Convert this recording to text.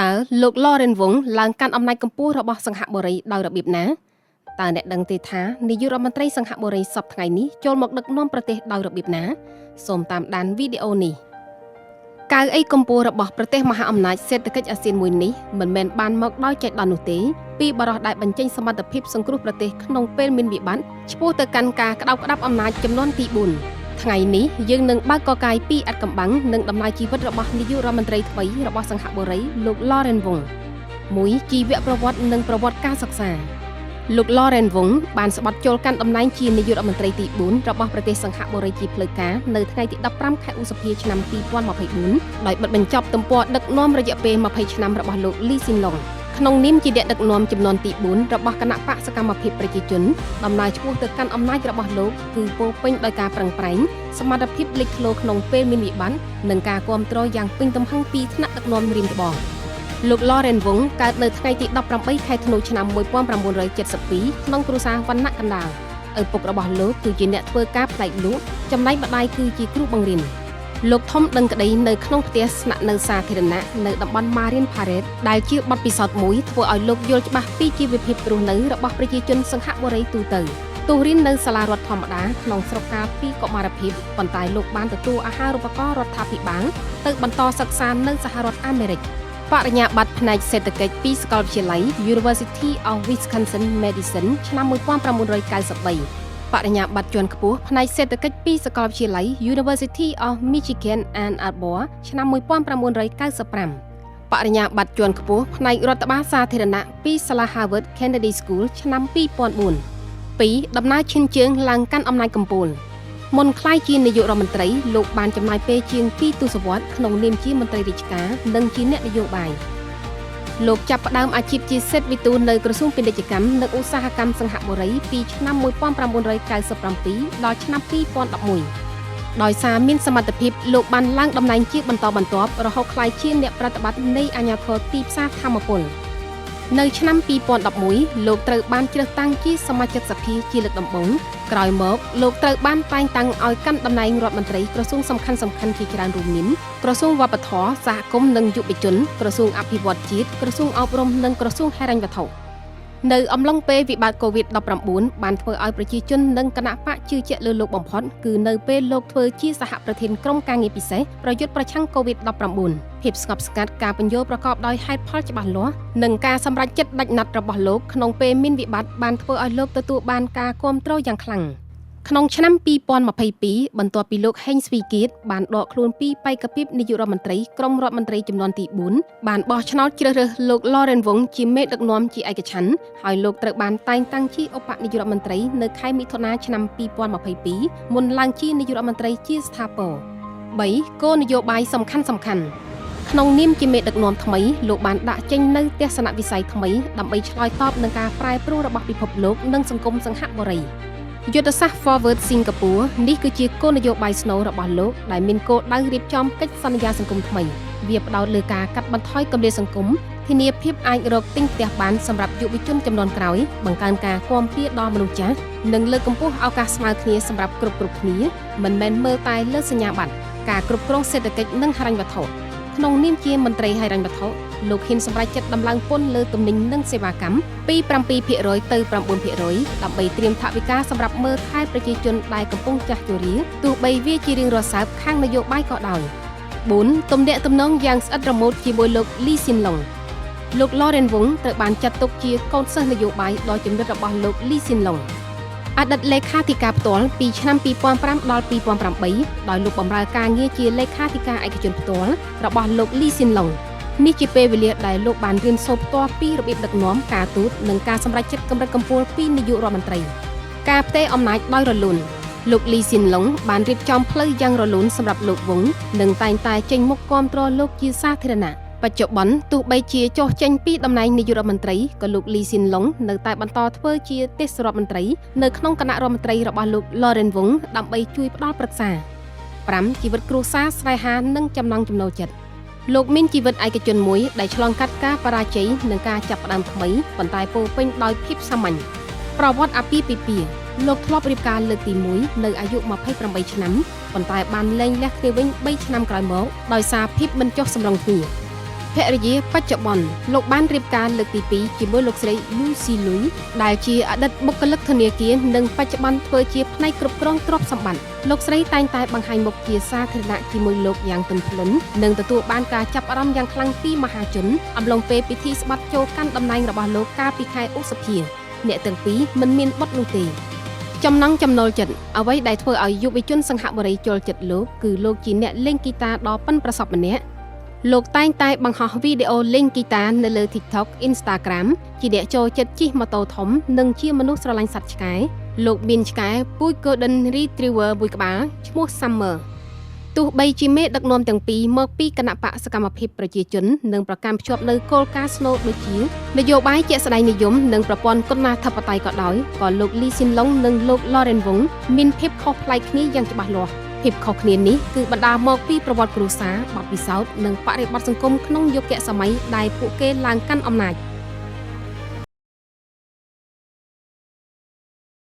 តើលោក Lauren Wong ឡើងកាន់អំណាចកម្ពុជារបស់សង្ហបុរីដោយរបៀបណាតើអ្នកដឹងទេថានាយករដ្ឋមន្ត្រីសង្ហបុរីសប្តាហ៍ថ្ងៃនេះចូលមកដឹកនាំប្រទេសដោយរបៀបណាសូមតាមដានវីដេអូនេះកៅអីកម្ពុជារបស់ប្រទេសមហាអំណាចសេដ្ឋកិច្ចអាស៊ានមួយនេះមិនមែនបានមកដោយចៃដន្យនោះទេពីបរិះដែលបញ្ចេញសមត្ថភាពសង្គ្រោះប្រទេសក្នុងពេលមានវិបត្តិឆ្ពោះទៅកាន់ការក្តោបក្តាប់អំណាចចំនួនទី4ថ្ងៃនេះយើងនឹងបើកកកាយពីអត្តកម្បាំងនិងដំណើរជីវិតរបស់នាយករដ្ឋមន្ត្រីថ្មីរបស់សង្ហបុរីលោក Lauren Wong មួយជីវប្រវត្តិនិងប្រវត្តិការសិក្សាលោក Lauren Wong បានស្បត់ចូលកាន់តំណែងជានាយករដ្ឋមន្ត្រីទី4របស់ប្រទេសសង្ហបុរីជាផ្លូវការនៅថ្ងៃទី15ខែឧសភាឆ្នាំ2024ដោយបិទបញ្ចប់ទំព័រដឹកនាំរយៈពេល20ឆ្នាំរបស់លោក Lee Hsien Loong ក្នុងនាមជាអ្នកដឹកនាំចំនួនទី4របស់គណៈបកសកម្មភាពប្រជាជនដំណើរឆ្ពោះទៅកាន់អំណាចរបស់លោកគឺពោរពេញដោយការប្រឹងប្រែងសមត្ថភាពលេចធ្លោក្នុងពេលមានវិបត្តិនិងការគ្រប់គ្រងយ៉ាងពេញទំហឹងពីថ្នាក់ដឹកនាំរៀមត្បូងលោក Lauren Wong កើតនៅថ្ងៃទី18ខែធ្នូឆ្នាំ1972ក្នុងគ្រួសារវណ្ណៈកណ្ដាលឪពុករបស់លោកគឺជាអ្នកធ្វើការផ្លែកលក់ចំណែកម្ដាយគឺជាគ្រូបង្រៀនលោកធំដឹងក្តីនៅក្នុងផ្ទះស្នាក់នៅសាធារណៈនៅតំបន់ Marine Parade ដែលជាបទពិសោធន៍មួយធ្វើឲ្យលោកយល់ច្បាស់ពីជីវភាពរស់នៅរបស់ប្រជាជនសង្ហបុរីទូទៅទោះរៀននៅសាលារដ្ឋធម្មតាក្នុងស្រុកកាលពីកុមារភាពប៉ុន្តែលោកបានទទួលអាហារូបករណ៍រដ្ឋាភិបាលទៅបន្តសិក្សានៅសហរដ្ឋអាមេរិកបរិញ្ញាបត្រផ្នែកសេដ្ឋកិច្ចពីសាកលវិទ្យាល័យ University of Wisconsin-Madison ឆ្នាំ1993បរិញ្ញាបត្រជាន់ខ្ពស់ផ្នែកសេដ្ឋកិច្ចពីសាកលវិទ្យាល័យ University of Michigan Ann Arbor ឆ្នាំ1995បរិញ្ញាបត្រជាន់ខ្ពស់ផ្នែករដ្ឋបាលសាធារណៈពីសាលា Harvard Kennedy School ឆ្នាំ2004 2ដំណើរឈានជើងឡើងកាន់អំណាចកម្ពុជាមុនក្លាយជានាយករដ្ឋមន្ត្រីលោកបានចំណាយពេលជាង2ទសវត្សរ៍ក្នុងនាមជាមន្ត្រីរាជការនិងជាអ្នកនយោបាយលោកចាប់ផ្ដើមអាជីពជាសេដ្ឋវិទូនៅក្រសួងពាណិជ្ជកម្មនិងឧស្សាហកម្មសង្ហបុរីពីឆ្នាំ1997ដល់ឆ្នាំ2011ដោយសារមានសមត្ថភាពលោកបានឡើងតំណែងជាបន្តបន្ទាប់រហូតក្លាយជាអ្នកប្រតិបត្តិនៃអាជ្ញាធរទីផ្សារថាមពលនៅឆ្នាំ2011លោកត្រូវបានជ្រើសតាំងជាសមាជិកសភាជាលើកដំបូងក្រោយមកលោកត្រូវបានតែងតាំងឲ្យកាន់តំណែងរដ្ឋមន្ត្រីក្រសួងសំខាន់ៗជាច្រើនរួមមានក្រសួងវប្បធម៌សហគមន៍និងយុវជនក្រសួងអភិវឌ្ឍជាតិក្រសួងអប់រំនិងក្រសួងហិរញ្ញវត្ថុនៅអំឡុងពេលវិបត្តិ COVID-19 បានធ្វើឲ្យប្រជាជននិងគណៈបកជឿជាក់លើលោកបំផុតគឺនៅពេលលោកធ្វើជាសហប្រធានក្រុមការងារពិសេសប្រយុទ្ធប្រឆាំង COVID-19 ភាពស្ងប់ស្ងាត់ការបញ្យល់ប្រកបដោយហេតុផលច្បាស់លាស់និងការសម្រេចចិត្តដាច់ណាត់របស់លោកក្នុងពេលមានវិបត្តិបានធ្វើឲ្យលោកទទួលបានការគាំទ្រយ៉ាងខ្លាំងក្នុងឆ្នាំ2022បន្ទាប់ពីលោកហេងស្វីគៀតបានដកខ្លួនពីបេក្ខភាពនាយករដ្ឋមន្ត្រីក្រុមរដ្ឋមន្ត្រីចំនួនទី4បានបោះឆ្នោតជ្រើសរើសលោក Lauren Wong ជាមេដឹកនាំជាឯកច្ឆន្ទហើយលោកត្រូវបានតែងតាំងជាឧបនាយករដ្ឋមន្ត្រីនៅខែមិថុនាឆ្នាំ2022មុនឡើងជានាយករដ្ឋមន្ត្រីជាស្ថាពរ3គោលនយោបាយសំខាន់ក្នុងនាមជាមេដឹកនាំថ្មីលោកបានដាក់ចេញនូវទស្សនវិស័យថ្មីដើម្បីឆ្លើយតបនឹងការប្រែប្រួលរបស់ពិភពលោកនិងសង្គមសង្ហបុរីយុទ្ធសាស្ត្រ Forward Singapore នេះគឺជាគោលនយោបាយស្នូលរបស់លោកដែលមានគោលដៅរៀបចំកិច្ចសន្យាសង្គមថ្មីវាផ្ដោតលើការកាត់បន្ថយគម្លាតសង្គមធានាភាពអាចរកទិញផ្ទះបានសម្រាប់យុវជនចំនួនក្រោយបង្កើនការគាំពារដល់មនុស្សចាស់និងលើកកម្ពស់ឱកាសស្មើគ្នាសម្រាប់គ្រប់គ្នាមិនមែនមើលតែលើសញ្ញាបត្រការគ្រប់គ្រងសេដ្ឋកិច្ចនិងហិរញ្ញវត្ថុក្នុងនាមជាមន្ត្រីហិរញ្ញវត្ថុលោកហ៊ានសម្រេចចិត្តដំឡើងពន្ធលើទំនិញនិងសេវាកម្មពី 7% ទៅ 9% ដើម្បីត្រៀមថវិកាសម្រាប់មើលថែប្រជាជនដែលកំពុងចាស់ជរាទោះបីវាជារឿងរសើបខាងនយោបាយក៏ដោយ4ទំនាក់ទំនងយ៉ាងស្អិតរមួតជាមួយលោក Lee Hsien Loong លោក Lauren Wong ត្រូវបានចាត់ទុកជាកូនសិស្សនយោបាយដ៏ជំនិតរបស់លោក Lee Hsien Loong អតីតលេខាធិការផ្ទាល់ពីឆ្នាំ2005ដល់2008ដោយលោកបម្រើការងារជាលេខាធិការឯកជនផ្ទាល់របស់លោក Lee Hsien Loong នេះជាពេលវេលាដែលលោកបានរៀនសូត្រផ្ទាល់ពីរបៀបដឹកនាំការទូតនិងការសម្រេចចិត្តកម្រិតកំពូលពីនាយករដ្ឋមន្ត្រីការផ្ទេរអំណាចដោយរលូនលោក Lee Hsien Loong បានរៀបចំផ្លូវយ៉ាងរលូនសម្រាប់លោកវងនិងតែងតែចេញមុខគាំទ្រលោកជាសាធារណៈបច្ចុប្បន្នទោះបីជាចុះចេញពីតំណែងនាយករដ្ឋមន្ត្រីក៏លោក Lee Hsien Loong នៅតែបន្តធ្វើជាទេសរដ្ឋមន្ត្រីនៅក្នុងគណៈរដ្ឋមន្ត្រីរបស់លោក Lauren Wong ដើម្បីជួយផ្ដល់ប្រឹក្សា5ជីវិតគ្រួសារស្នេហានិងចំណង់ចំណូលចិត្តលោកមានជីវិតឯកជនមួយដែលឆ្លងកាត់ការបរាជ័យនិងការចាប់ផ្ដើមថ្មីប៉ុន្តែពោរពេញដោយភាពសាមញ្ញប្រវត្តិអាពាហ៍ពិពាហ៍លោកធ្លាប់រៀបការលើកទី1នៅអាយុ28ឆ្នាំប៉ុន្តែបានលែងលះគ្នាវិញ3ឆ្នាំក្រោយមកដោយសារភាពមិនចុះសម្រុងគ្នា ភរិយាបច្ចុប្បន្នលោកបានរៀបការលើកទី2ជាមួយលោកស្រី Lucy Lui ដែលជាអតីតបុគ្គលិកធនាគារនិងបច្ចុប្បន្នធ្វើជាផ្នែកគ្រប់គ្រងទ្រព្យសម្បត្តិលោកស្រីតែងតែបង្ហាញមុខជាសាធារណៈជាមួយលោកយ៉ាងទន់ភ្លន់និងទទួលបានការចាប់អារម្មណ៍យ៉ាងខ្លាំងពីមហាជនអំឡុងពេលពិធីស្បត់ចូលកាន់តំណែងរបស់លោកកាលពីខែឧសភាអ្នកទាំងពីរមិនមានបុត្រនោះទេចំណង់ចំណូលចិត្តអ្វីដែលធ្វើឲ្យយុវជនសង្ហបុរីចូលចិត្តលោកគឺលោកជាអ្នកលេងហ្គីតាដ៏ប៉ិនប្រសប់ម្នាក់លោកតែងតែបង្ហោះវីដេអូលេងហ្គីតានៅលើ TikTok Instagram ជាអ្នកចូលចិត្តជិះម៉ូតូធំនិងជាមនុស្សស្រឡាញ់សត្វឆ្កែលោកមានឆ្កែពូជ Golden Retriever មួយក្បាលឈ្មោះ Summer ទោះបីជាមេដឹកនាំទាំងពីរមកពីគណៈបកសកម្មភាពប្រជាជននិងប្រកាន់ភ្ជាប់នៅគោលការណ៍ស្នូលដូចជានយោបាយជាក់ស្ដែងនិយមនិងប្រព័ន្ធគុណាធិបតេយ្យក៏ដោយក៏លោក Lee Hsien Loong និងលោក Lauren Wong មានភាពខុសប្លែកគ្នាយ៉ាងច្បាស់លាស់ភាពខុសគ្នានេះគឺបណ្ដាលមកពីប្រវត្តិគ្រួសារបទពិសោធន៍និងបរិបទសង្គមក្នុងយុគសម័យដែលពួកគេឡើងកាន់អំណាច